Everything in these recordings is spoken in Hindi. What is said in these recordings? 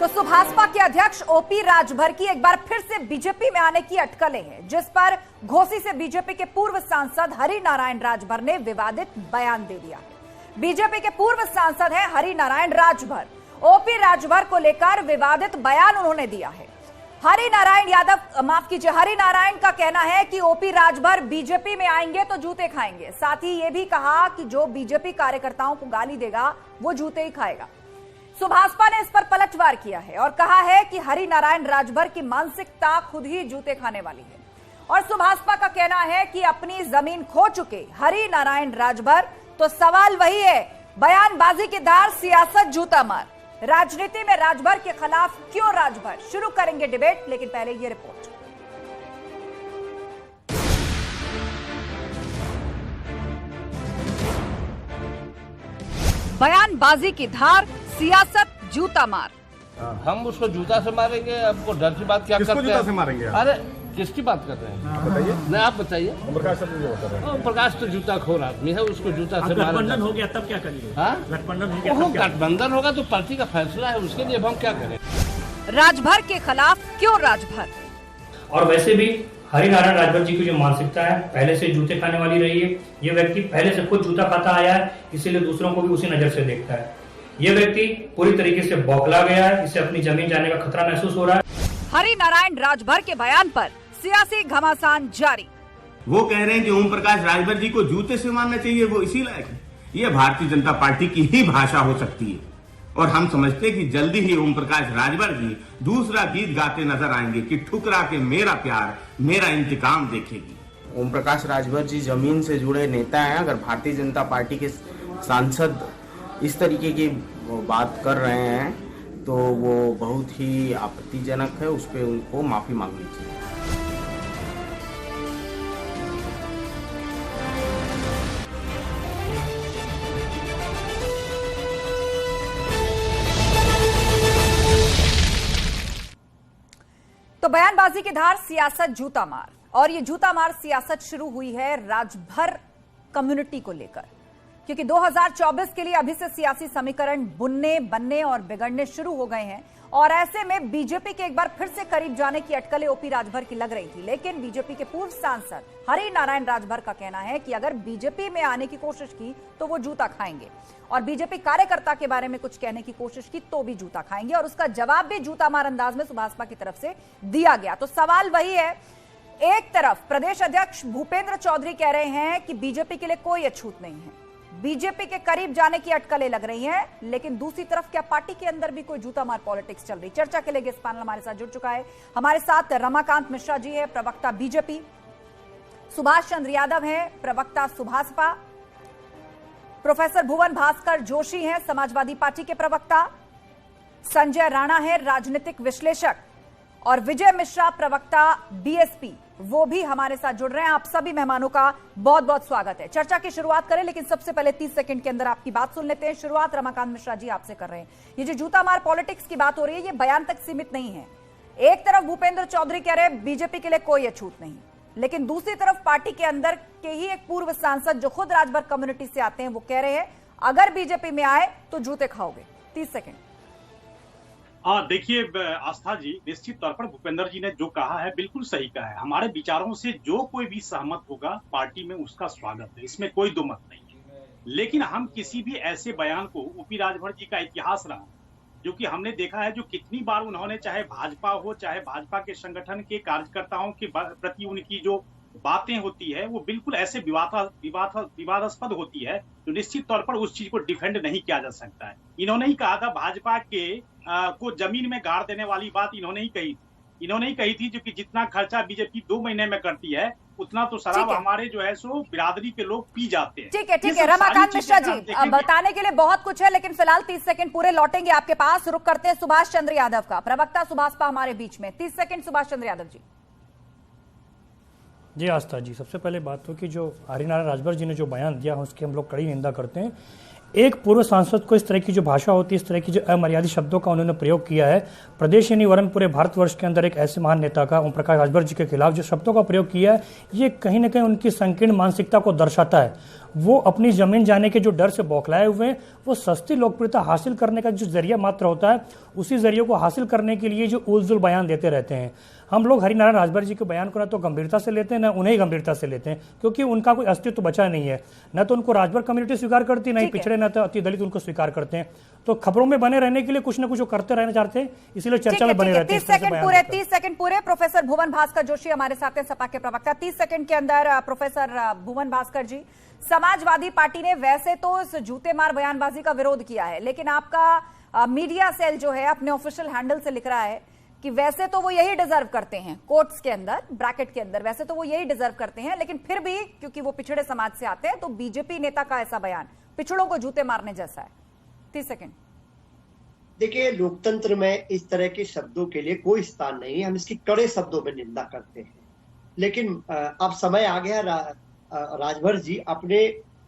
तो सुभाषपा के अध्यक्ष ओपी राजभर की एक बार फिर से बीजेपी में आने की अटकलें हैं, जिस पर घोसी से बीजेपी के पूर्व सांसद हरि नारायण राजभर ने विवादित बयान दे दिया। बीजेपी के पूर्व सांसद हैं हरि नारायण राजभर। ओपी राजभर को लेकर विवादित बयान उन्होंने दिया है। हरि नारायण का कहना है कि ओपी राजभर बीजेपी में आएंगे तो जूते खाएंगे। साथ ही यह भी कहा कि जो बीजेपी कार्यकर्ताओं को गाली देगा वो जूते ही खाएगा। सुभाषपा ने इस पर पलटवार किया है और कहा है कि हरि नारायण राजभर की मानसिकता खुद ही जूते खाने वाली है। और सुभाषपा का कहना है कि अपनी जमीन खो चुके हरि नारायण राजभर, तो सवाल वही है, बयानबाजी की धार, सियासत जूता मार। राजनीति में राजभर के खिलाफ क्यों राजभर? शुरू करेंगे डिबेट, लेकिन पहले ये रिपोर्ट। बयानबाजी की धार, सियासत जूता मार। हम उसको जूता से मारेंगे? आपको डर की बात क्या करते हैं? जूता से मारेंगे? अरे किसकी बात कर रहे हैं? बताइए। नहीं, आप बताइए। प्रकाश तो जूता खोर आदमी है, उसको जूता से मारेंगे। गठबंधन हो गया तब क्या करेंगे? गठबंधन हो गया, गठबंधन होगा तो पार्टी का फैसला है, उसके लिए हम क्या करें? राजभर के खिलाफ क्यों राजभर? और वैसे भी हरि नारायण राजभर जी की जो मानसिकता है, पहले से जूते खाने वाली रही है। ये व्यक्ति पहले से खुद जूता खाता आया है, इसीलिए दूसरों को भी उसी नजर से देखता है। ये व्यक्ति पूरी तरीके से बौखला गया है, इसे अपनी जमीन जाने का खतरा महसूस हो रहा है। हरि नारायण राजभर के बयान पर सियासी घमासान जारी। वो कह रहे हैं कि ओम प्रकाश राजभर जी को जूते से मारना चाहिए, वो इसी लायक है। ये भारतीय जनता पार्टी की ही भाषा हो सकती है और हम समझते हैं कि जल्दी ही ओम प्रकाश राजभर जी दूसरा गीत गाते नजर आएंगे कि ठुकरा के मेरा प्यार मेरा इंतकाम देखेगी। ओम प्रकाश राजभर जी जमीन से जुड़े नेता हैं। अगर भारतीय जनता पार्टी के सांसद इस तरीके की बात कर रहे हैं तो वो बहुत ही आपत्तिजनक है, उस पर उनको माफी मांगनी चाहिए। तो बयानबाजी की धार, सियासत जूता मार, और ये जूता मार सियासत शुरू हुई है राजभर कम्युनिटी को लेकर, क्योंकि 2024 के लिए अभी से सियासी समीकरण बनने और बिगड़ने शुरू हो गए हैं। और ऐसे में बीजेपी के एक बार फिर से करीब जाने की अटकलें ओपी राजभर की लग रही थी, लेकिन बीजेपी के पूर्व सांसद हरि नारायण राजभर का कहना है कि अगर बीजेपी में आने की कोशिश की तो वो जूता खाएंगे, और बीजेपी कार्यकर्ता के बारे में कुछ कहने की कोशिश की तो भी जूता खाएंगे। और उसका जवाब भी जूता मार अंदाज में सुभाषपा की तरफ से दिया गया। तो सवाल वही है, एक तरफ प्रदेश अध्यक्ष भूपेंद्र चौधरी कह रहे हैं कि बीजेपी के लिए कोई अछूत नहीं है, बीजेपी के करीब जाने की अटकलें लग रही हैं, लेकिन दूसरी तरफ क्या पार्टी के अंदर भी कोई जूता मार पॉलिटिक्स चल रही? चर्चा के लिए इस पैनल हमारे साथ जुड़ चुका है। हमारे साथ रमाकांत मिश्रा जी है, प्रवक्ता बीजेपी, सुभाष चंद्र यादव है, प्रवक्ता सुभाषपा, प्रोफेसर भुवन भास्कर जोशी हैं, समाजवादी पार्टी के प्रवक्ता, संजय राणा है, राजनीतिक विश्लेषक, और विजय मिश्रा, प्रवक्ता बीएसपी, वो भी हमारे साथ जुड़ रहे हैं। आप सभी मेहमानों का बहुत बहुत स्वागत है। चर्चा की शुरुआत करें, लेकिन सबसे पहले 30 सेकंड के अंदर आपकी बात सुन लेते हैं। शुरुआत रमाकांत मिश्रा जी आपसे कर रहे हैं। ये जो जूता मार पॉलिटिक्स की बात हो रही है, ये बयान तक सीमित नहीं है। एक तरफ भूपेंद्र चौधरी कह रहे हैं बीजेपी के लिए कोई अछूत नहीं, लेकिन दूसरी तरफ पार्टी के अंदर के ही एक पूर्व सांसद जो खुद राजभर कम्युनिटी से आते हैं, वो कह रहे हैं अगर बीजेपी में आए तो जूते खाओगे। 30 सेकंड। देखिए आस्था जी, निश्चित तौर पर भूपेंद्र जी ने जो कहा है बिल्कुल सही कहा है। हमारे विचारों से जो कोई भी सहमत होगा पार्टी में उसका स्वागत है, इसमें कोई दो मत नहीं है। लेकिन हम किसी भी ऐसे बयान को, ओपी राजभर जी का इतिहास रहा जो कि हमने देखा है, जो कितनी बार उन्होंने, चाहे भाजपा हो चाहे भाजपा के संगठन के कार्यकर्ताओं के प्रति उनकी जो बातें होती है वो बिल्कुल ऐसे विवादास्पद होती है जो निश्चित तौर पर उस चीज को डिफेंड नहीं किया जा सकता है। इन्होंने ही कहा था भाजपा के को जमीन में गाड़ देने वाली बात इन्होंने ही कही थी जो कि जितना खर्चा बीजेपी 2 महीने में करती है उतना तो शराब हमारे जो है सो बिरादरी के लोग पी जाते हैं। ठीक है रमाकांत मिश्रा जी, बताने के लिए बहुत कुछ है, लेकिन फिलहाल 30 सेकंड पूरे लौटेंगे आपके पास। रुक करते हैं सुभाष चंद्र यादव का, प्रवक्ता सुभाषपा हमारे बीच में। 30 सेकंड सुभाष चंद्र यादव जी। जी आस्था जी, सबसे पहले बात तो कि जो हरि नारायण राजभर जी ने जो बयान दिया है उसकी हम लोग कड़ी निंदा करते हैं। एक पूर्व सांसद को इस तरह की जो भाषा होती है, इस तरह की जो अमर्यादित शब्दों का उन्होंने प्रयोग किया है, प्रदेश यानी वरन पूरे भारतवर्ष के अंदर एक ऐसे महान नेता का, ओम प्रकाश राजभर जी के खिलाफ जो शब्दों का प्रयोग किया है, ये कहीं ना कहीं उनकी संकीर्ण मानसिकता को दर्शाता है। वो अपनी जमीन जाने के जो डर से बौखलाए हुए हैं, वो सस्ती लोकप्रियता हासिल करने का जो जरिया मात्र होता है, उसी जरिए को हासिल करने के लिए जो उलझुल बयान देते रहते हैं। हम लोग हरिनारायण राजभर जी के बयान को ना तो गंभीरता से लेते हैं, ना उन्हें गंभीरता से लेते हैं, क्योंकि उनका कोई अस्तित्व बचा नहीं है। न तो उनको राजभर कम्युनिटी स्वीकार करती, न ही पिछड़े, न तो अति दलित उनको स्वीकार करते हैं। तो खबरों में बने रहने के लिए कुछ न कुछ करते रहना चाहते हैं, इसीलिए चर्चा में बने रहते हैं। 30 सेकंड पूरे। प्रोफेसर भुवन भास्कर जोशी हमारे साथ हैं, सपा के प्रवक्ता। 30 सेकंड के अंदर प्रोफेसर भुवन भास्कर जी, समाजवादी पार्टी ने वैसे तो इस जूते मार बयानबाजी का विरोध किया है, लेकिन आपका मीडिया सेल जो है अपने ऑफिशियल हैंडल से लिख रहा है कि वैसे तो वो यही डिजर्व करते हैं, कोट्स के अंदर, ब्रैकेट के अंदर, वैसे तो वो यही डिजर्व करते हैं, लेकिन फिर भी क्योंकि वो पिछड़े समाज से आते हैं तो बीजेपी नेता का ऐसा बयान पिछड़ों को जूते मारने जैसा है। 30 सेकंड। देखिए, लोकतंत्र में इस तरह के शब्दों के लिए कोई स्थान नहीं है, हम इसकी कड़े शब्दों में निंदा करते हैं। लेकिन अब समय आ गया राजभर जी अपने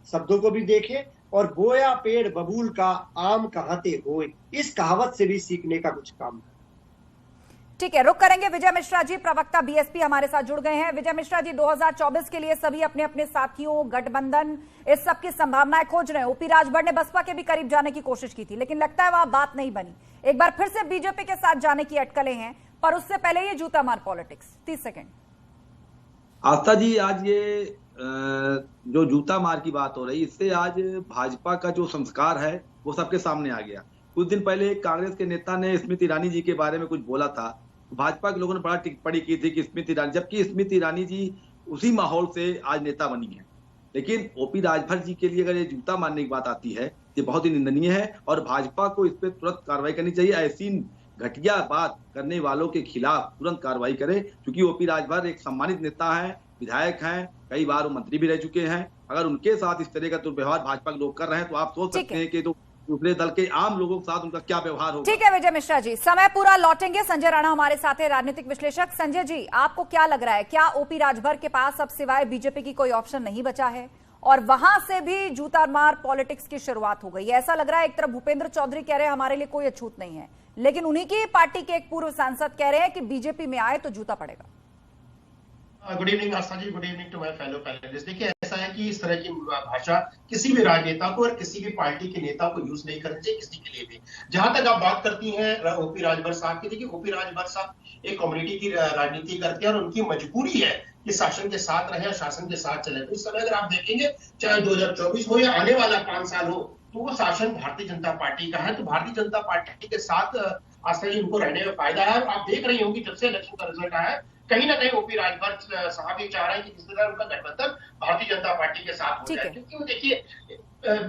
शब्दों को भी देखें, और बोया पेड़ बबूल का आम कहाते होए, इस कहावत से भी सीखने का कुछ काम है। ठीक है, रुक करेंगे। विजय मिश्रा जी, प्रवक्ता बीएसपी हमारे साथ जुड़ गए हैं। विजय मिश्रा जी, 2024 के लिए सभी अपने अपने साथियों, गठबंधन, इस सब की संभावनाएं खोज रहे हैं। ओपी राजभर ने बसपा के भी करीब जाने की कोशिश की थी, लेकिन लगता है वहां बात नहीं बनी। एक बार फिर से बीजेपी के साथ जाने की अटकलें हैं, पर उससे पहले ये जूता मार पॉलिटिक्स। 30 सेकंड। आस्था जी, आज ये जो जूता मार की बात हो रही, इससे आज भाजपा का जो संस्कार है वो सबके सामने आ गया। कुछ दिन पहले कांग्रेस के नेता ने स्मृति ईरानी जी के बारे में कुछ बोला था, भाजपा के लोगों ने बड़ा टिप्पणी की थी कि स्मृति ईरानी, जबकि स्मृति ईरानी जी उसी माहौल से आज नेता बनी है। लेकिन ओपी राजभर जी के लिए अगर ये जूता मारने की बात आती है, ये बहुत ही निंदनीय है और भाजपा को इस पर तुरंत कार्रवाई करनी चाहिए। ऐसी घटिया बात करने वालों के खिलाफ तुरंत कार्रवाई करे, क्योंकि ओपी राजभर एक सम्मानित नेता है, विधायक हैं, कई बार वो मंत्री भी रह चुके हैं। अगर उनके साथ इस तरह का दुर्व्यवहार भाजपा के लोग कर रहे हैं, तो आप सोच सकते हैं कि तो दूसरे दल के आम लोगों के साथ उनका क्या व्यवहार होगा। ठीक है विजय मिश्रा जी, समय पूरा। लौटेंगे संजय राणा हमारे साथ है, राजनीतिक विश्लेषक। संजय जी, आपको क्या लग रहा है, क्या ओपी राजभर के पास अब सिवाय बीजेपी की कोई ऑप्शन नहीं बचा है और वहां से भी जूता मार पॉलिटिक्स की शुरुआत हो गई है? ऐसा लग रहा है, एक तरफ भूपेंद्र चौधरी कह रहे हैं हमारे लिए कोई अछूत नहीं है, लेकिन उन्हीं की पार्टी के एक पूर्व सांसद कह रहे हैं कि बीजेपी में आए तो जूता पड़ेगा। Good evening Aastha ji, good evening to my fellow panelist. देखिए, ऐसा है कि इस तरह की भाषा किसी भी राजनेता को और किसी भी पार्टी के नेता को यूज नहीं करनी चाहिए, किसी के लिए भी। जहां तक आप बात करती हैं ओपी राजभर साहब की, देखिए ओपी राजभर साहब एक कम्युनिटी की राजनीति करते हैं और उनकी मजबूरी है कि शासन के साथ रहे, शासन के साथ चले। तो इस समय अगर आप देखेंगे, चाहे 2024 हो या आने वाला 5 साल हो, तो वो शासन भारतीय जनता पार्टी का है। तो भारतीय जनता पार्टी के साथ आस्था जी उनको रहने में फायदा है। और आप देख रही होंगी जब से इलेक्शन का रिजल्ट आया है, कहीं ना कहीं ओपी राजभर साहब ये चाह रहे हैं कि जिस तरह उनका गठबंधन भारतीय जनता पार्टी के साथ हो जाए, क्योंकि वो देखिए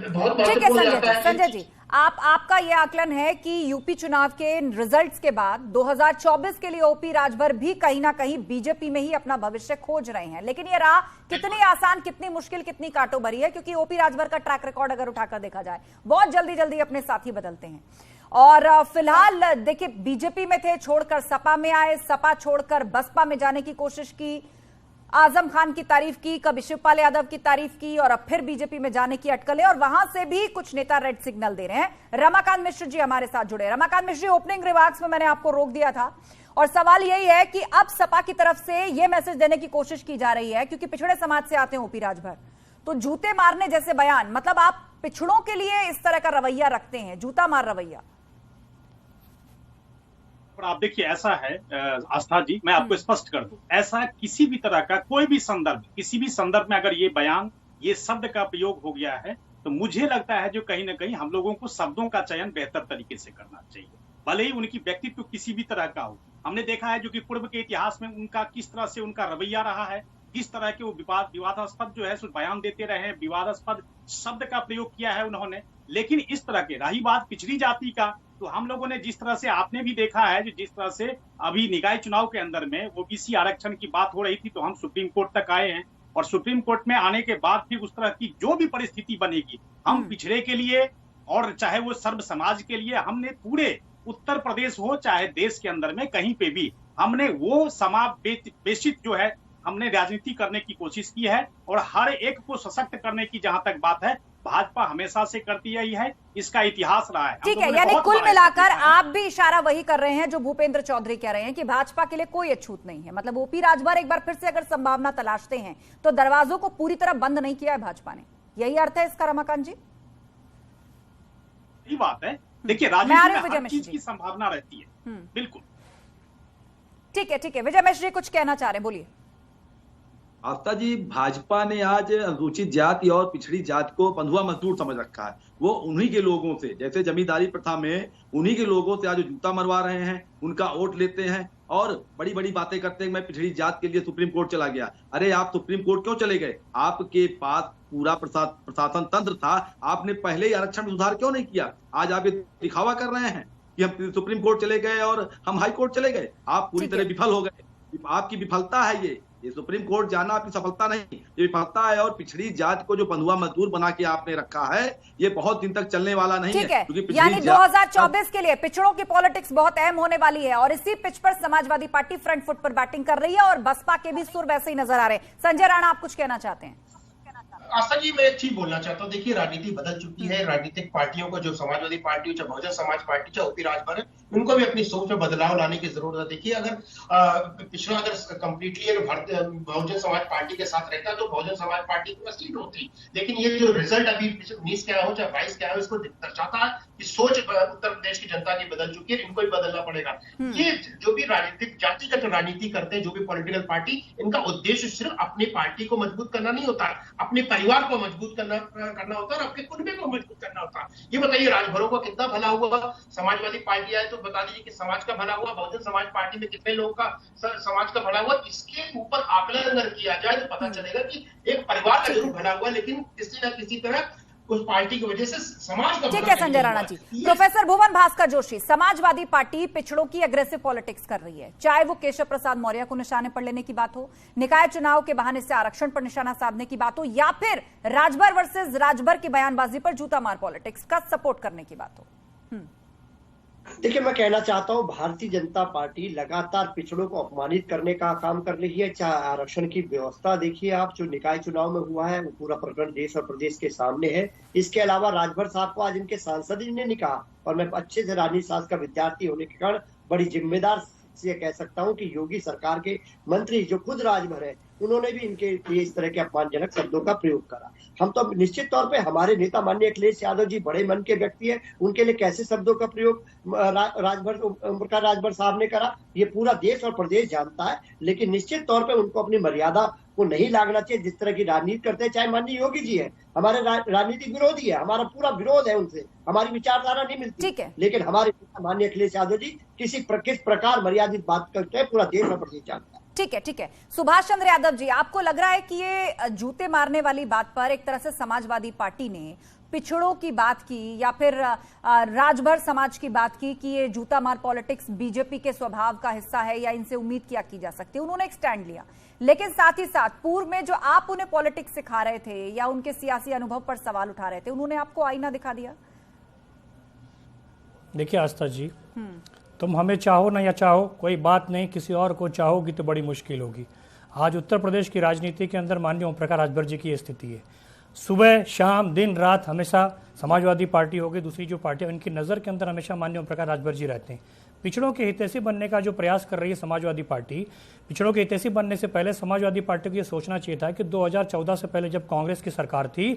बहुत महत्वपूर्ण जाता है। संजय जी, आपका ये आकलन है कि यूपी चुनाव के रिजल्ट्स के बाद 2024 के लिए ओपी राजभर भी कहीं ना कहीं बीजेपी में ही अपना भविष्य खोज रहे हैं, लेकिन ये राह कितनी आसान, कितनी मुश्किल, कितनी कांटों भरी है? क्योंकि ओपी राजभर का ट्रैक रिकॉर्ड अगर उठाकर देखा जाए, बहुत जल्दी जल्दी अपने साथी बदलते हैं। और फिलहाल देखिए, बीजेपी में थे, छोड़कर सपा में आए, सपा छोड़कर बसपा में जाने की कोशिश की, आजम खान की तारीफ की, कभी शिवपाल यादव की तारीफ की, और अब फिर बीजेपी में जाने की अटकलें, और वहां से भी कुछ नेता रेड सिग्नल दे रहे हैं। रमाकांत मिश्र जी हमारे साथ जुड़े। रमाकांत मिश्र जी, ओपनिंग रिमार्क्स में मैंने आपको रोक दिया था और सवाल यही है कि अब सपा की तरफ से यह मैसेज देने की कोशिश की जा रही है, क्योंकि पिछड़े समाज से आते हैं ओपी राजभर, तो जूते मारने जैसे बयान, मतलब आप पिछड़ों के लिए इस तरह का रवैया रखते हैं, जूता मार रवैया। आप देखिए, ऐसा है आस्था जी, मैं आपको स्पष्ट कर दूं, ऐसा किसी भी तरह का कोई भी संदर्भ, किसी भी संदर्भ में अगर ये बयान, ये शब्द का प्रयोग हो गया है, तो मुझे लगता है जो कहीं ना कहीं हम लोगों को शब्दों का चयन बेहतर तरीके से करना चाहिए, भले ही उनकी व्यक्तित्व किसी भी तरह का हो। हमने देखा है जो कि पूर्व के इतिहास में उनका किस तरह से उनका रवैया रहा है, किस तरह के वो विवादास्पद जो है बयान देते रहे हैं, विवादास्पद शब्द का प्रयोग किया है उन्होंने। लेकिन इस तरह के, रही बात पिछड़ी जाति का, तो हम लोगों ने जिस तरह से, आपने भी देखा है जिस तरह से अभी निकाय चुनाव के अंदर में ओबीसी आरक्षण की बात हो रही थी, तो हम सुप्रीम कोर्ट तक आए हैं, और सुप्रीम कोर्ट में आने के बाद फिर उस तरह की जो भी परिस्थिति बनेगी, हम पिछड़े के लिए और चाहे वो सर्व समाज के लिए, हमने पूरे उत्तर प्रदेश हो चाहे देश के अंदर में कहीं पे भी हमने वो समावेशित जो है हमने राजनीति करने की कोशिश की है, और हर एक को सशक्त करने की जहां तक बात है भाजपा हमेशा से करती आई है, इसका इतिहास रहा है। ठीक है, यानी कुल मिलाकर आप भी इशारा वही कर रहे हैं जो भूपेंद्र चौधरी कह रहे हैं कि भाजपा के लिए कोई अछूत नहीं है। मतलब ओपी राजभर एक बार फिर से अगर संभावना तलाशते हैं तो दरवाजों को पूरी तरह बंद नहीं किया है भाजपा ने, यही अर्थ है इसका रमाकांत जी? यही बात है। देखिए, राजनीति में हर चीज की संभावना रहती है। बिल्कुल ठीक है, विजय मिश्र जी कुछ कहना चाह रहे हैं, बोलिए। आस्था जी, भाजपा ने आज अनुसूचित जाति और पिछड़ी जाति को बंधुआ मजदूर समझ रखा है। वो उन्हीं के लोगों से, जैसे जमींदारी प्रथा में उन्हीं के लोगों से आज जूता मरवा रहे हैं, उनका वोट लेते हैं और बड़ी बड़ी बातें करते हैं। मैं पिछड़ी जाति के लिए सुप्रीम कोर्ट चला गया। अरे आप सुप्रीम कोर्ट क्यों चले गए? आपके पास पूरा प्रशासन तंत्र था, आपने पहले ही आरक्षण में सुधार क्यों नहीं किया? आज आप ये दिखावा कर रहे हैं कि हम सुप्रीम कोर्ट चले गए और हम हाई कोर्ट चले गए। आप पूरी तरह विफल हो गए। आपकी विफलता है ये सुप्रीम कोर्ट जाना आपकी सफलता नहीं, ये विफलता है। और पिछड़ी जाति को जो बंधुआ मजदूर बना के आपने रखा है, ये बहुत दिन तक चलने वाला नहीं है। यानी 2024 के लिए पिछड़ों की पॉलिटिक्स बहुत अहम होने वाली है और इसी पिच पर समाजवादी पार्टी फ्रंट फुट पर बैटिंग कर रही है और बसपा के भी सुर वैसे ही नजर आ रहे हैं। संजय राणा, आप कुछ कहना चाहते हैं? आस्था जी, मैं एक चीज बोलना चाहता हूँ। देखिए, राजनीति बदल चुकी है। राजनीतिक पार्टियों को, जो समाजवादी पार्टी हो, चाहे बहुजन समाज पार्टी, चाहे ओपी राजभर, उनको भी अपनी सोच में बदलाव लाने की जरूरत है। देखिए, अगर पिछड़ा अगर कंप्लीटली बहुजन समाज पार्टी के साथ रहता तो बहुजन समाज पार्टी की सीट होती। लेकिन ये जो रिजल्ट अभी 19 क्या हो चाहे 22 क्या हो, इसको दर्शाता है कि सोच उत्तर प्रदेश की जनता की बदल चुकी है। इनको भी बदलना पड़ेगा। ये जो भी राजनीतिक जातिगत राजनीति करते हैं, जो भी पॉलिटिकल पार्टी, इनका उद्देश्य सिर्फ अपनी पार्टी को मजबूत करना नहीं होता, अपने परिवार को मजबूत करना होता है और अपने कुनबे को मजबूत करना होता है। ये बताइए, राजभरों का कितना भला हुआ? समाजवादी पार्टी आए तो बता दीजिए कि समाज का भला हुआ। बहुजन समाज पार्टी में कितने लोगों का समाज का भला हुआ? इसके ऊपर आकलन अगर किया जाए तो पता चलेगा कि एक परिवार का जरूर भला हुआ, लेकिन किसी न किसी तरह उस पार्टी की वजह से समाज का। ठीक है संजय राणा जी। प्रोफेसर भुवन भास्कर जोशी, समाजवादी पार्टी पिछड़ों की अग्रेसिव पॉलिटिक्स कर रही है, चाहे वो केशव प्रसाद मौर्य को निशाने पर लेने की बात हो, निकाय चुनाव के बहाने से आरक्षण पर निशाना साधने की बात हो, या फिर राजभर वर्सेस राजभर की बयानबाजी पर जूता मार पॉलिटिक्स का सपोर्ट करने की बात हो। देखिए, मैं कहना चाहता हूं, भारतीय जनता पार्टी लगातार पिछड़ों को अपमानित करने का काम कर रही है। चाहे आरक्षण की व्यवस्था देखिए आप, जो निकाय चुनाव में हुआ है, वो पूरा प्रकरण देश और प्रदेश के सामने है। इसके अलावा राजभर साहब को आज इनके सांसद जी ने कहा, और मैं अच्छे से राजनीति शास्त्र का विद्यार्थी होने के कारण बड़ी जिम्मेदार से कह सकता हूं कि योगी सरकार के मंत्री जो खुद राजभर है, उन्होंने भी इनके लिए इस तरह के अपमानजनक शब्दों का प्रयोग करा। हम तो निश्चित तौर पे, हमारे नेता माननीय अखिलेश यादव जी बड़े मन के व्यक्ति है, उनके लिए कैसे शब्दों का प्रयोग राजभर राजभर साहब ने करा, ये पूरा देश और प्रदेश जानता है। लेकिन निश्चित तौर पे उनको अपनी मर्यादा को नहीं लागना चाहिए। जिस तरह की राजनीति करते हैं, चाहे माननीय योगी जी है, हमारे राजनीतिक विरोधी है, हमारा पूरा विरोध है उनसे, हमारी विचारधारा नहीं मिलती। लेकिन हमारे माननीय अखिलेश यादव जी किस प्रकार मर्यादित बात करते हैं, पूरा देश और प्रदेश जानता है। ठीक है। सुभाष चंद्र यादव जी, आपको लग रहा है कि ये जूते मारने वाली बात पर एक तरह से समाजवादी पार्टी ने पिछड़ों की बात की या फिर राजभर समाज की बात की कि ये जूता मार पॉलिटिक्स बीजेपी के स्वभाव का हिस्सा है या इनसे उम्मीद क्या की जा सकती है? उन्होंने एक स्टैंड लिया, लेकिन साथ ही साथ पूर्व में जो आप उन्हें पॉलिटिक्स सिखा रहे थे या उनके सियासी अनुभव पर सवाल उठा रहे थे, उन्होंने आपको आईना दिखा दिया। देखिए आस्था जी, तुम हमें चाहो ना या चाहो, कोई बात नहीं, किसी और को चाहोगी तो बड़ी मुश्किल होगी। आज उत्तर प्रदेश की राजनीति के अंदर माननीय ओम प्रकाश राजभर जी की स्थिति है। सुबह शाम दिन रात हमेशा समाजवादी पार्टी होगी, दूसरी जो पार्टी है, उनकी नज़र के अंदर हमेशा माननीय ओम प्रकाश राजभर जी रहते हैं। पिछड़ों के हितैषी बनने का जो प्रयास कर रही है समाजवादी पार्टी, पिछड़ों के हितैषी बनने से पहले समाजवादी पार्टी को ये सोचना चाहिए था कि 2014 से पहले जब कांग्रेस की सरकार थी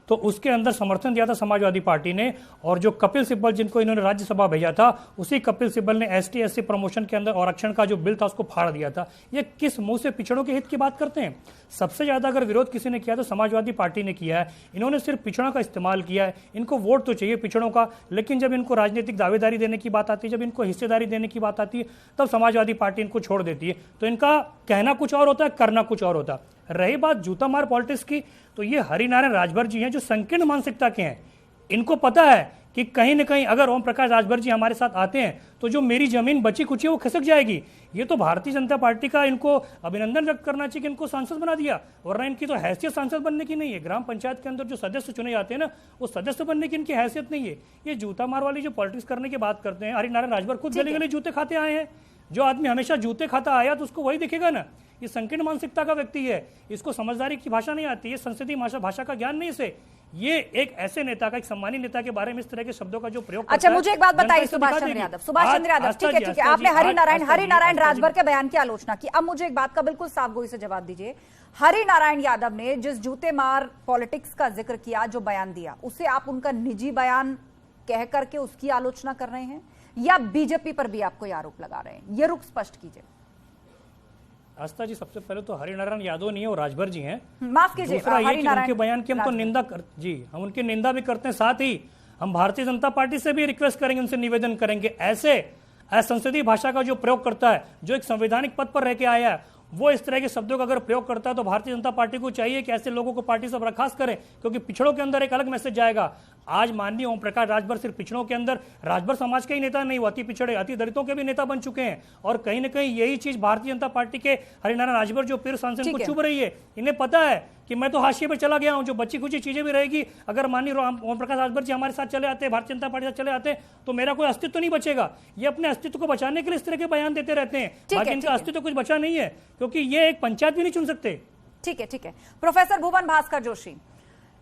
तो उसके अंदर समर्थन दिया था समाजवादी पार्टी ने, और जो कपिल सिब्बल जिनको इन्होंने राज्यसभा भेजा था, उसी कपिल सिब्बल ने ST SC प्रमोशन के अंदर आरक्षण का जो बिल था उसको फाड़ दिया था। ये किस मुंह से पिछड़ों के हित की बात करते हैं? सबसे ज्यादा अगर विरोध किसी ने किया तो समाजवादी पार्टी ने किया है। इन्होंने सिर्फ पिछड़ों का इस्तेमाल किया है। इनको वोट तो चाहिए पिछड़ों का, लेकिन जब इनको राजनीतिक दावेदारी देने की बात आती है, जब इनको हिस्सेदारी देने की बात आती है, तब समाजवादी पार्टी इनको छोड़ देती है। तो इनका कहना कुछ और होता है, करना कुछ और होता है। रही बात जूता मार पॉलिटिक्स की, तो ये हरिनारायण राजभर जी हैं जो संकीर्ण मानसिकता के हैं। इनको पता है कि कहीं न कहीं अगर ओम प्रकाश राजभर जी हमारे साथ आते हैं तो जो मेरी जमीन बची कुची है वो खिसक जाएगी। ये तो भारतीय जनता पार्टी का इनको अभिनंदन व्यक्त करना चाहिए कि इनको सांसद बना दिया, वरना इनकी तो हैसियत सांसद बनने की नहीं है। ग्राम पंचायत के अंदर जो सदस्य चुने जाते हैं ना, वो सदस्य बनने की इनकी हैसियत नहीं है। ये जूता मार वाली जो पॉलिटिक्स करने की बात करते हैं, हरिनारायण राजभर खुद गले गले जूते खाते आए हैं। जो आदमी हमेशा जूते खाता आया तो उसको वही दिखेगा ना। ये संकीर्ण मानसिकता का व्यक्ति है, इसको समझदारी की भाषा नहीं आती है, संसदीय भाषा का ज्ञान नहीं। इसे ये एक ऐसे नेता का, एक सम्मानित नेता के बारे में इस तरह के शब्दों का जो प्रयोग अच्छा, मुझे एक बात बताइए सुभाष चंद्र यादव, ठीक है, आपने हरिनारायण राजभर के बयान की आलोचना की। अब मुझे एक बात का बिल्कुल साफगोई से जवाब दीजिए, हरिनारायण यादव ने जिस जूते मार पॉलिटिक्स का जिक्र किया, जो बयान दिया, उसे आप उनका निजी बयान कह करके उसकी आलोचना कर रहे हैं या बीजेपी पर भी आप कोई आरोप लगा रहे हैं? ये रुख स्पष्ट कीजिए। आस्था जी, सबसे पहले तो हरिनारायण यादव नहीं है, वो राजभर जी हैं। माफ कीजिए, दूसरा ये कि उनके बयान की हम तो निंदा हम उनकी निंदा भी करते हैं, साथ ही हम भारतीय जनता पार्टी से भी रिक्वेस्ट करेंगे, उनसे निवेदन करेंगे, ऐसे असंसदीय भाषा का जो प्रयोग करता है, जो एक संवैधानिक पद पर रह के आया है, वो इस तरह के शब्दों का अगर प्रयोग करता है तो भारतीय जनता पार्टी को चाहिए कि ऐसे लोगों को पार्टी से बर्खास्त करें, क्योंकि पिछड़ों के अंदर एक अलग मैसेज जाएगा। आज माननीय ओम प्रकाश राजभर सिर्फ पिछड़ों के अंदर राजभर समाज के ही नेता नहीं, वो अति पिछड़े, अति दलितों के भी नेता बन चुके हैं, और कहीं ना कहीं यही चीज भारतीय जनता पार्टी के हरिनारायण राजभर जो पीर सांसद को चुभ रही है। इन्हें पता है कि मैं तो हाशिए पे चला गया हूं, जो बच्ची कुछ चीजें भी रहेगी, अगर माननीय ओम प्रकाश राजभर जी हमारे साथ चले आते, भारतीय जनता पार्टी साथ चले आते, तो मेरा कोई अस्तित्व नहीं बचेगा। ये अपने अस्तित्व को बचाने के लिए इस तरह के बयान देते रहते हैं, बाकी इनका अस्तित्व कुछ बचा नहीं है, क्योंकि ये एक पंचायत भी नहीं चुन सकते। ठीक है। प्रोफेसर भुवन भास्कर जोशी,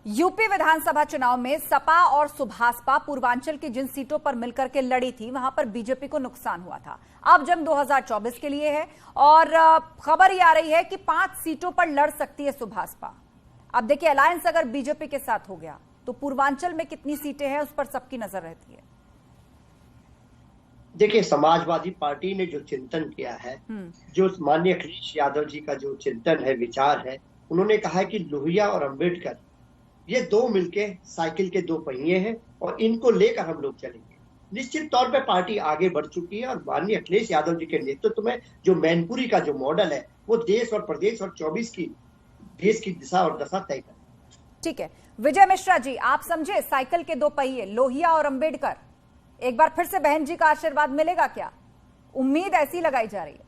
यूपी विधानसभा चुनाव में सपा और सुभाषपा पूर्वांचल की जिन सीटों पर मिलकर के लड़ी थी, वहां पर बीजेपी को नुकसान हुआ था। अब जंग 2024 के लिए है और खबर ये आ रही है कि 5 सीटों पर लड़ सकती है सुभाषपा। अब देखिए, अलायंस अगर बीजेपी के साथ हो गया तो पूर्वांचल में कितनी सीटें हैं, उस पर सबकी नजर रहती है। देखिए, समाजवादी पार्टी ने जो चिंतन किया है, जो माननीय अखिलेश यादव जी का जो चिंतन है, विचार है, उन्होंने कहा है कि लोहिया और अंबेडकर ये दो मिलके साइकिल के 2 पहिए हैं और इनको लेकर हम लोग चलेंगे। निश्चित तौर पे पार्टी आगे बढ़ चुकी है और माननीय अखिलेश यादव जी के नेतृत्व में जो मैनपुरी का जो मॉडल है, वो देश और प्रदेश और 24 की देश की दिशा और दशा तय कर। ठीक है, विजय मिश्रा जी, आप समझे साइकिल के 2 पहिए लोहिया और अंबेडकर, एक बार फिर से बहन जी का आशीर्वाद मिलेगा क्या? उम्मीद ऐसी लगाई जा रही है।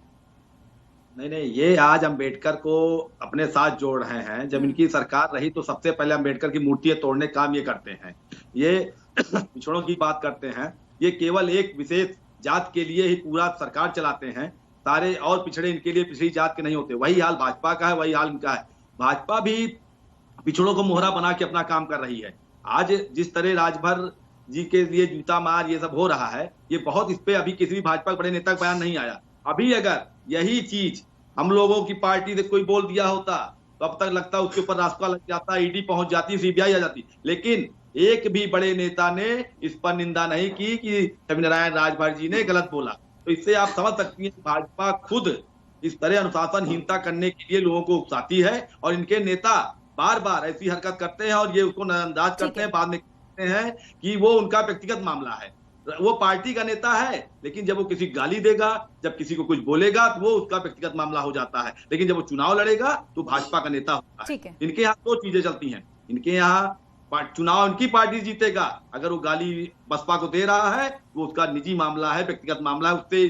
नहीं, ये आज अंबेडकर को अपने साथ जोड़ रहे हैं। जब इनकी सरकार रही तो सबसे पहले अंबेडकर की मूर्तियां तोड़ने का काम ये करते हैं। ये पिछड़ों की बात करते हैं, ये केवल एक विशेष जात के लिए ही पूरा सरकार चलाते हैं, सारे और पिछड़े इनके लिए पिछड़ी जात के नहीं होते। वही हाल भाजपा का है, वही हाल इनका है। भाजपा भी पिछड़ों को मोहरा बना के अपना काम कर रही है। आज जिस तरह राजभर जी के लिए जूता मार ये सब हो रहा है, ये बहुत, इस पे अभी किसी भी भाजपा के बड़े नेता का बयान नहीं आया। अभी अगर यही चीज हम लोगों की पार्टी से कोई बोल दिया होता तो अब तक लगता उसके ऊपर रास्ता लग जाता, ईडी पहुंच जाती, सीबीआई आ जाती, लेकिन एक भी बड़े नेता ने इस पर निंदा नहीं की कि हरिनारायण राजभर जी ने गलत बोला। तो इससे आप समझ सकती हैं भाजपा खुद इस तरह अनुशासनहीनता करने के लिए लोगों को उकसाती है और इनके नेता बार बार ऐसी हरकत करते हैं और ये उसको नजरअंदाज करते हैं, बाद में कहते हैं कि वो उनका व्यक्तिगत मामला है। वो पार्टी का नेता है, लेकिन जब वो किसी गाली देगा, जब किसी को कुछ बोलेगा तो वो उसका व्यक्तिगत मामला हो जाता है, लेकिन जब वो चुनाव लड़ेगा तो भाजपा का नेता होता है। इनके यहाँ 2 चीजें चलती हैं। इनके यहाँ चुनाव इनकी पार्टी जीतेगा, अगर वो गाली बसपा को दे रहा है वो उसका निजी मामला है, व्यक्तिगत मामला है, उससे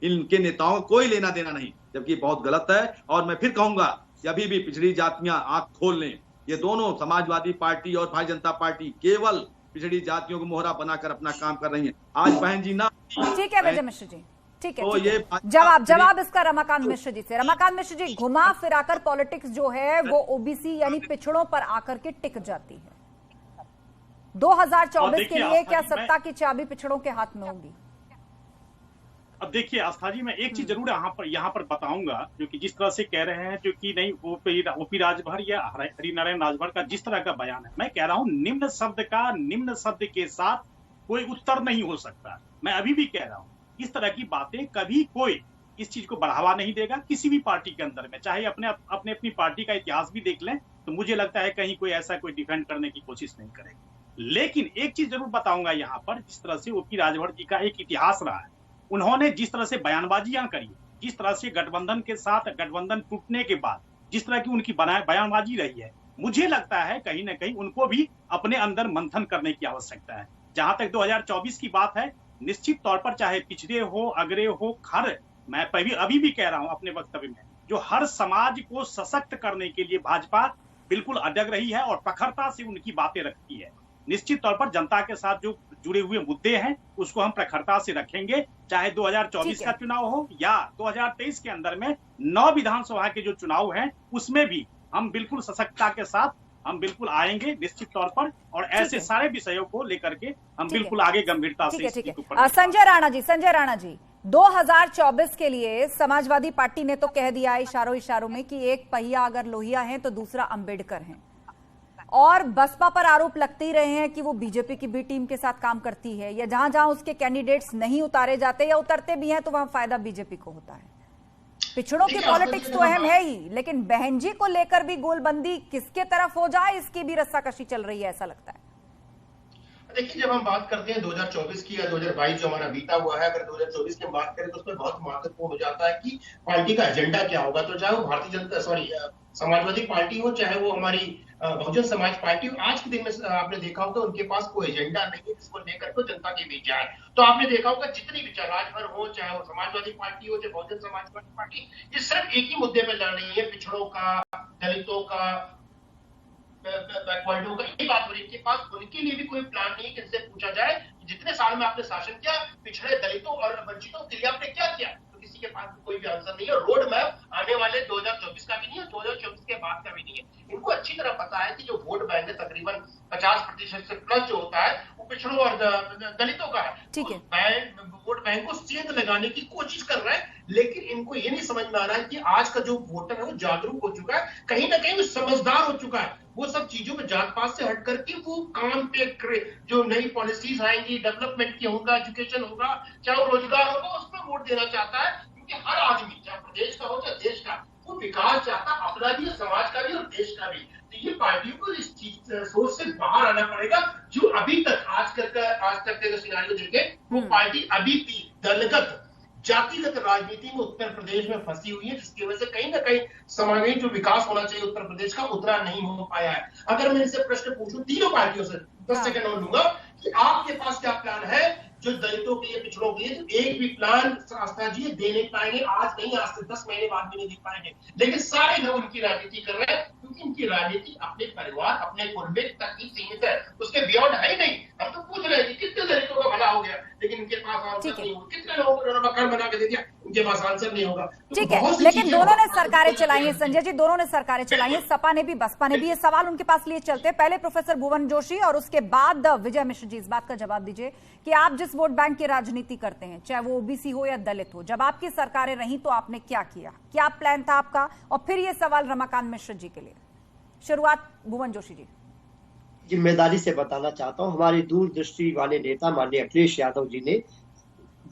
इनके नेताओं को कोई लेना देना नहीं, जबकि बहुत गलत है। और मैं फिर कहूंगा कि अभी भी पिछड़ी जातियां आंख खोल लें। ये दोनों समाजवादी पार्टी और भारतीय जनता पार्टी केवल पिछड़ी जातियों को मोहरा बनाकर अपना काम कर रही है। आज बहन जी ना, ठीक है विजय मिश्र जी, ठीक है, तो ठीक ये है। जवाब इसका रमाकांत मिश्र जी से। रमाकांत मिश्र जी, घुमा फिराकर पॉलिटिक्स जो है वो ओबीसी यानी पिछड़ों पर आकर के टिक जाती है। 2024 के लिए क्या सत्ता की चाबी पिछड़ों के हाथ में होगी? अब देखिए आस्था जी, मैं एक चीज जरूर यहाँ पर बताऊंगा, जो कि जिस तरह से कह रहे हैं, जो कि नहीं ओपी राजभर या हरिनारायण राजभर का जिस तरह का बयान है, मैं कह रहा हूं निम्न शब्द का निम्न शब्द के साथ कोई उत्तर नहीं हो सकता। मैं अभी भी कह रहा हूं, इस तरह की बातें कभी कोई इस चीज को बढ़ावा नहीं देगा किसी भी पार्टी के अंदर में। चाहे अपनी पार्टी का इतिहास भी देख लें तो मुझे लगता है कहीं कोई ऐसा कोई डिफेंड करने की कोशिश नहीं करेगा। लेकिन एक चीज जरूर बताऊंगा यहाँ पर, जिस तरह से ओपी राजभर जी का एक इतिहास रहा है, उन्होंने जिस तरह से बयानबाजियां करी, जिस तरह से गठबंधन के साथ गठबंधन टूटने के बाद जिस तरह की उनकी बयानबाजी रही है, मुझे लगता है कहीं ना कहीं उनको भी अपने अंदर मंथन करने की आवश्यकता है। जहां तक 2024 की बात है, निश्चित तौर पर चाहे पिछड़े हो, अग्रे हो, खर, मैं अभी भी कह रहा हूं अपने वक्तव्य में, जो हर समाज को सशक्त करने के लिए भाजपा बिल्कुल अडग रही है और प्रखरता से उनकी बातें रखती है। निश्चित तौर पर जनता के साथ जो जुड़े हुए मुद्दे हैं उसको हम प्रखरता से रखेंगे, चाहे 2024 का चुनाव हो या 2023 के अंदर में 9 विधानसभा के जो चुनाव हैं उसमें भी हम बिल्कुल सशक्तता के साथ हम बिल्कुल आएंगे निश्चित तौर पर, और ऐसे सारे विषयों को लेकर के हम बिल्कुल आगे गंभीरता से ठीक है। संजय राणा जी 2024 के लिए समाजवादी पार्टी ने तो कह दिया है इशारों में कि एक पहिया अगर लोहिया है तो दूसरा अंबेडकर है, और बसपा पर आरोप लगते ही रहे हैं कि वो बीजेपी की बी टीम के साथ काम करती है, या जहां जहां उसके कैंडिडेट्स नहीं उतारे जाते या उतरते भी हैं तो वहां फायदा बीजेपी को होता है। पिछड़ों की पॉलिटिक्स तो अहम है ही, लेकिन बहन जी को लेकर भी गोलबंदी किसके तरफ हो जाए इसकी भी रस्साकशी चल रही है, ऐसा लगता है। देखिए, जब हम बात करते हैं 2024 की या 2022 जो हमारा बीता हुआ है, अगर 2024 की बात करें तो उसमें बहुत महत्वपूर्ण हो जाता है कि पार्टी का एजेंडा क्या होगा। तो चाहे वो समाजवादी पार्टी हो, चाहे वो हमारी बहुजन समाज पार्टी हो, आज के दिन में आपने देखा होगा उनके पास कोई एजेंडा नहीं है जिसको लेकर के जनता के बीच जाए। तो आपने देखा होगा जितनी भी, चाहे राजभर हो, चाहे वो समाजवादी पार्टी हो, चाहे बहुजन समाज पार्टी, ये सिर्फ एक ही मुद्दे पर लड़ रही है, पिछड़ों का, दलितों का, बैकवर्डों का। ये बात हो रही है, इनके पास उनके लिए भी कोई प्लान नहीं है कि इनसे पूछा जाए जितने साल में आपने शासन किया पिछड़े दलितों और वंचितों के लिए आपने क्या किया, तो किसी के पास कोई भी आंसर नहीं है। रोड मैप आने वाले 2024 का भी नहीं है, 2024 के बाद का भी नहीं है। इनको अच्छी तरह पता है कि जो वोट बैंक है तकरीबन 50% से प्लस जो होता है वो पिछड़ों और दलितों का है। ठीक है, वोट बैंक को सेंध लगाने की कोशिश कर रहे हैं, लेकिन इनको ये नहीं समझ में आ रहा है कि आज का जो वोटर है वो जागरूक हो चुका है, कहीं ना कहीं वो समझदार हो चुका है। वो सब चीजों में जात पात से हट करके वो काम पे जो नई पॉलिसीज आएंगी, डेवलपमेंट की होगा, एजुकेशन होगा, चाहे रोजगार होगा, उस पर वोट देना चाहता है। क्योंकि हर आदमी, चाहे प्रदेश का हो चाहे देश का, वो विकास चाहता है, अपना भी, समाज का भी और देश का भी। तो ये पार्टियों को इस चीज सोच से बाहर आना पड़ेगा, जो अभी तक आज तक के सिनारियो देखे वो पार्टी अभी भी दलगत जातिगत राजनीति में उत्तर प्रदेश में फंसी हुई है, जिसकी वजह से कहीं ना कहीं समावेश जो विकास होना चाहिए उत्तर प्रदेश का उतना नहीं हो पाया है। अगर मैं इनसे प्रश्न पूछूं तीनों पार्टियों से 10 सेकंड और लूंगा कि आपके पास क्या प्लान है जो दलितों के लिए, पिछड़ों के लिए, तो एक भी प्लान आस्था जी दे नहीं पाएंगे, आज नहीं, आज से 10 महीने बाद भी नहीं दे पाएंगे। लेकिन सारे लोग उनकी राजनीति कर रहे हैं क्योंकि उनकी राजनीति अपने परिवार, अपने कुर्बे तक ही सीमित है, उसके बियॉन्ड है ही नहीं। हम तो पूछ रहे हैं कि कितने दलितों का भला हो गया, लेकिन इनके पास आंसर नहीं होगा। कितने लोगों को उन्होंने मकान बना के दे दिया, उनके पास आंसर नहीं होगा। ठीक है, लेकिन दोनों ने सरकारें चलाई हैं संजय जी, दोनों ने सरकारें चलाई हैं, सपा ने भी बसपा ने भी। ये सवाल उनके पास लिए चलते हैं, पहले प्रोफेसर भुवन जोशी और उसके बाद विजय मिश्र जी। इस बात का जवाब दीजिए कि आप जिस वोट बैंक की राजनीति करते हैं, चाहे वो ओबीसी हो या दलित हो, जब आपकी सरकारें रही तो आपने क्या किया, क्या प्लान था आपका? और फिर ये सवाल रमाकांत मिश्र जी के लिए। शुरुआत भुवन जोशी जी। जिम्मेदारी से बताना चाहता हूं, हमारे दूरदृष्टि वाले नेता माननीय अखिलेश यादव जी ने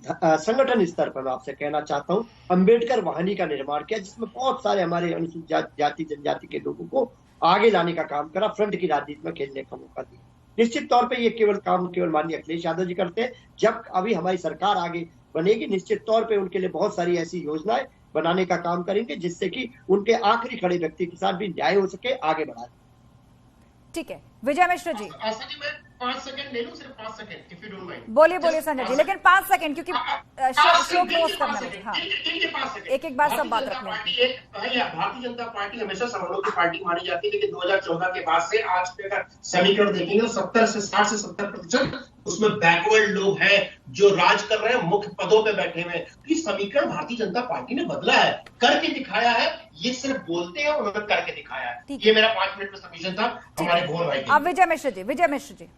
संगठन स्तर पर मैं आपसे कहना चाहता हूं, अंबेडकर वाहिनी का निर्माण किया, जिसमें बहुत सारे हमारे अनुसूचित जाति जनजाति के लोगों को आगे लाने का काम करा, फ्रंट की राजनीति में खेलने का मौका दिया। निश्चित तौर पे ये केवल माननीय अखिलेश यादव जी करते हैं। जब अभी हमारी सरकार आगे बनेगी, निश्चित तौर पे उनके लिए बहुत सारी ऐसी योजनाएं बनाने का काम करेंगे जिससे कि उनके आखिरी खड़े व्यक्ति के साथ भी न्याय हो सके, आगे बढ़ा। ठीक है, विजय मिश्र जी। आशा जी मैं 5 सेकंड ले लूं, सिर्फ 5 second if you don't mind. बोलिए संजय जी, लेकिन 5 सेकंड क्योंकि शो क्लोज करना है। हाँ, एक बार सब बात रखना है। भारतीय जनता पार्टी हमेशा समानों की पार्टी मानी जाती है, लेकिन 2014 के बाद से आज तक अगर समीकरण देखेंगे तो 60 से 70% उसमें बैकवर्ड लोग हैं जो राज कर रहे हैं, मुख्य पदों पे बैठे हुए हैं। तो ये समीकरण भारतीय जनता पार्टी ने बदला है, करके दिखाया है। ये सिर्फ बोलते हैं, उन्होंने करके दिखाया है। ये मेरा 5 मिनट में सबमिशन था हमारे भोर भाई। अब विजय मिश्र जी।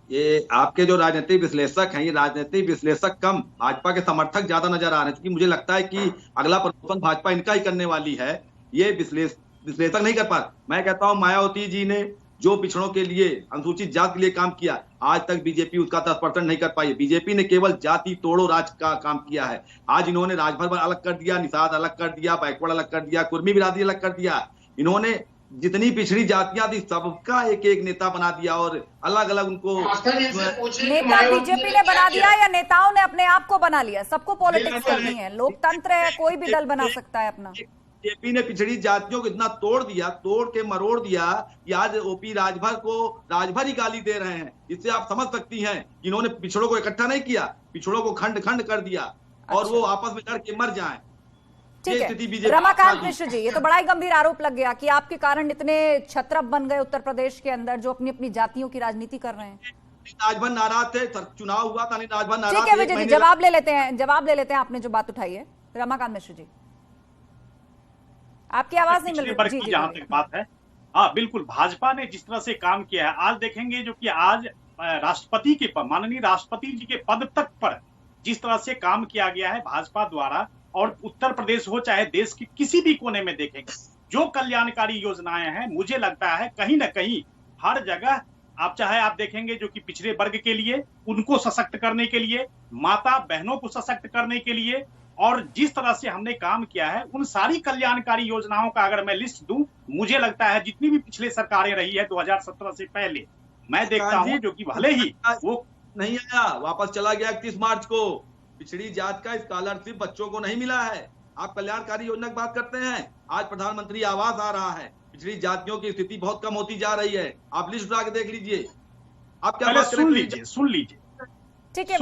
ये आपके जो राजनीतिक विश्लेषक हैं, ये राजनीतिक विश्लेषक कम भाजपा के समर्थक ज्यादा नजर आ रहे हैं, क्योंकि मुझे लगता है कि अगला प्रदर्शन भाजपा इनका ही करने वाली है। ये विश्लेषक नहीं कर पा। मैं कहता हूं मायावती जी ने जो पिछड़ों के लिए, अनुसूचित जाति के लिए काम किया, आज तक बीजेपी उसका 10% नहीं कर पाई। बीजेपी ने केवल जाति तोड़ो राज का काम किया है। आज इन्होंने राजभर अलग कर दिया, निषाद अलग कर दिया, बैकवर्ड अलग कर दिया, कुर्मी बिरादरी अलग कर दिया। इन्होंने जितनी पिछड़ी जातियां थी सबका एक एक नेता बना दिया और अलग अलग उनको नेता बीजेपी ने बना दिया या नेताओं ने अपने आप को बना लिया? सबको पॉलिटिक्स करनी है, लोकतंत्र है, कोई भी दल बना सकता है अपना। बीजेपी ने पिछड़ी जातियों को इतना तोड़ के मरोड़ दिया कि आज ओपी राजभर को राजभर ही गाली दे रहे हैं। इससे आप समझ सकती हैं कि इन्होंने पिछड़ों को इकट्ठा नहीं किया, पिछड़ों को खंड खंड कर दिया और वो आपस में लड़ के मर जाएं। ठीक है, रमाकांत मिश्र जी, ये तो बड़ा ही गंभीर आरोप लग गया कि आपके कारण इतने छत्रप बन गए उत्तर प्रदेश के अंदर जो अपनी अपनी जातियों की राजनीति कर रहे हैं। राजभर नाराज थे, चुनाव हुआ था, नहीं राजभर नाराज। ठीक है विजय जी, जवाब ले लेते हैं आपने जो बात उठाई है। रमाकांत मिश्र जी, आपकी आवाज नहीं मिल रही। जहां तक बात है, हाँ बिल्कुल, भाजपा ने जिस तरह से काम किया है, आज देखेंगे जो कि आज राष्ट्रपति के पद, माननीय राष्ट्रपति जी के पद तक पर जिस तरह से काम किया गया है भाजपा द्वारा, और उत्तर प्रदेश हो चाहे देश के किसी भी कोने में देखेंगे जो कल्याणकारी योजनाएं हैं, मुझे लगता है कहीं ना कहीं हर जगह आप देखेंगे जो कि पिछड़े वर्ग के लिए, उनको सशक्त करने के लिए, माता बहनों को सशक्त करने के लिए, और जिस तरह से हमने काम किया है उन सारी कल्याणकारी योजनाओं का अगर मैं लिस्ट दूं, मुझे लगता है जितनी भी पिछले सरकारें रही है 2017 से पहले, मैं देखता हूं जो कि भले ही वो नहीं आया, वापस चला गया 31 मार्च को। पिछड़ी जात का स्कॉलरशिप बच्चों को नहीं मिला है। आप कल्याणकारी योजना की बात करते हैं, आज प्रधानमंत्री आवास आ रहा है, पिछड़ी जातियों की स्थिति बहुत कम होती जा रही है। आप लिस्ट उठा के देख लीजिए। आप क्या बात सुन लीजिए ठीक है,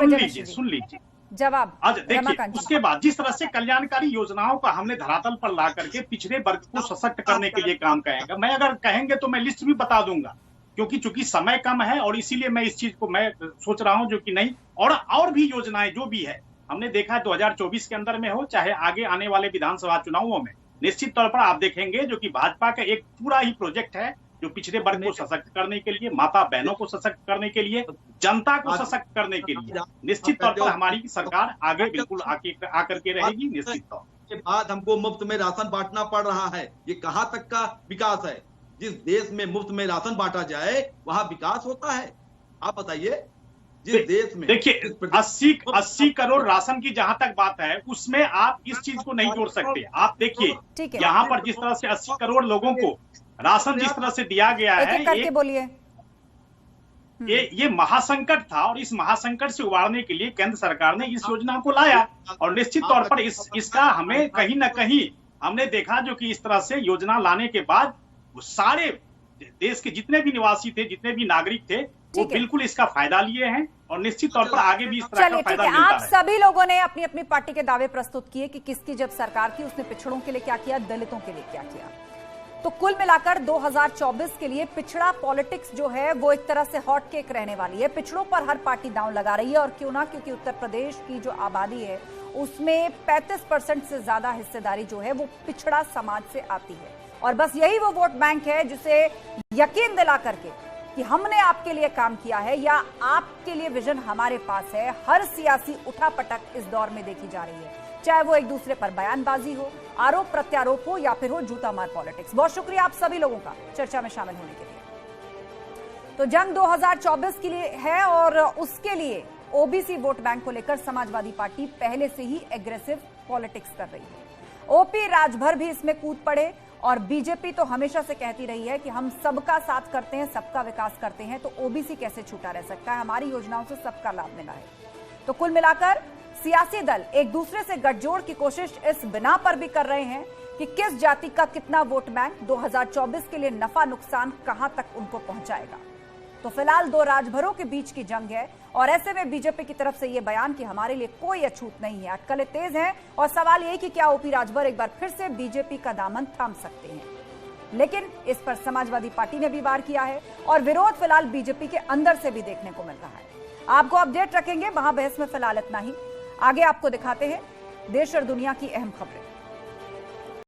सुन लीजिए जवाब। आज देखिए, उसके बाद जिस तरह से कल्याणकारी योजनाओं का हमने धरातल पर ला करके पिछड़े वर्ग को सशक्त करने के लिए काम करेंगे, मैं अगर कहेंगे तो मैं लिस्ट भी बता दूंगा, क्योंकि चूंकि समय कम है और इसीलिए मैं इस चीज को मैं सोच रहा हूं जो कि नहीं, और भी योजनाएं जो भी है हमने देखा है 2024 के अंदर में हो चाहे आगे आने वाले विधानसभा चुनावों में, निश्चित तौर पर आप देखेंगे जो कि भाजपा का एक पूरा ही प्रोजेक्ट है जो पिछड़े वर्ग को सशक्त करने के लिए, माता बहनों को सशक्त करने के लिए, जनता को सशक्त करने के लिए निश्चित तौर पर हमारी सरकार आगे बिल्कुल आकर के रहेगी। निश्चित तौर के बाद हमको मुफ्त में राशन बांटना पड़ रहा है, ये कहां तक का विकास है? जिस देश में मुफ्त में राशन बांटा जाए वहां विकास होता है? आप बताइए। जिस देश में देखिए 80 करोड़ राशन की जहां तक बात है, उसमें आप इस चीज को नहीं जोड़ सकते। आप देखिए यहाँ पर जिस तरह से 80 करोड़ लोगों को राशन जिस तरह से दिया गया है, बोलिए, ये महासंकट था, और इस महासंकट से उबारने के लिए केंद्र सरकार ने इस योजना को लाया, और निश्चित तौर पर इसका हमें कहीं ना कहीं हमने देखा जो कि इस तरह से योजना लाने के बाद वो सारे देश के जितने भी निवासी थे, जितने भी नागरिक थे, वो बिल्कुल इसका फायदा लिए हैं, और निश्चित तौर पर आगे भी इस तरह का फायदा मिलता है। आप सभी लोगों ने अपनी अपनी पार्टी के दावे प्रस्तुत किए कि किसकी जब सरकार थी उसने पिछड़ों के लिए क्या किया, दलितों के लिए क्या किया। तो कुल मिलाकर 2024 के लिए पिछड़ा पॉलिटिक्स जो है वो एक तरह से हॉट केक रहने वाली है। पिछड़ों पर हर पार्टी दांव लगा रही है, और क्यों ना, क्योंकि उत्तर प्रदेश की जो आबादी है उसमें 35% से ज्यादा हिस्सेदारी जो है वो पिछड़ा समाज से आती है, और बस यही वो वोट बैंक है जिसे यकीन दिला करके कि हमने आपके लिए काम किया है या आपके लिए विजन हमारे पास है, हर सियासी उठापटक इस दौर में देखी जा रही है, चाहे वो एक दूसरे पर बयानबाजी हो, आरोप प्रत्यारोप हो, या फिर हो जूता मार पॉलिटिक्स। बहुत शुक्रिया आप सभी लोगों का चर्चा में शामिल होने के लिए। तो जंग 2024 के लिए है, और उसके लिए ओबीसी वोट बैंक को लेकर समाजवादी पार्टी पहले से ही एग्रेसिव पॉलिटिक्स कर रही है। ओपी राजभर भी इसमें कूद पड़े, और बीजेपी तो हमेशा से कहती रही है कि हम सबका साथ करते हैं, सबका विकास करते हैं, तो ओबीसी कैसे छूटा रह सकता है, हमारी योजनाओं से सबका लाभ मिला है। तो कुल मिलाकर सियासी दल एक दूसरे से गठजोड़ की कोशिश इस बिना पर भी कर रहे हैं कि किस जाति का कितना वोट बैंक 2024 के लिए नफा नुकसान कहां तक उनको पहुंचाएगा। तो फिलहाल दो राजभरों के बीच की जंग है, और ऐसे में बीजेपी की तरफ से यह बयान कि हमारे लिए कोई अछूत नहीं है, अटकलें तेज हैं, और सवाल यह कि क्या ओपी राजभर एक बार फिर से बीजेपी का दामन थाम सकते हैं। लेकिन इस पर समाजवादी पार्टी ने भी वार किया है, और विरोध फिलहाल बीजेपी के अंदर से भी देखने को मिल रहा है। आपको अपडेट रखेंगे, वहां बहस में फिलहाल इतना ही। आगे आपको दिखाते हैं देश और दुनिया की अहम खबरें।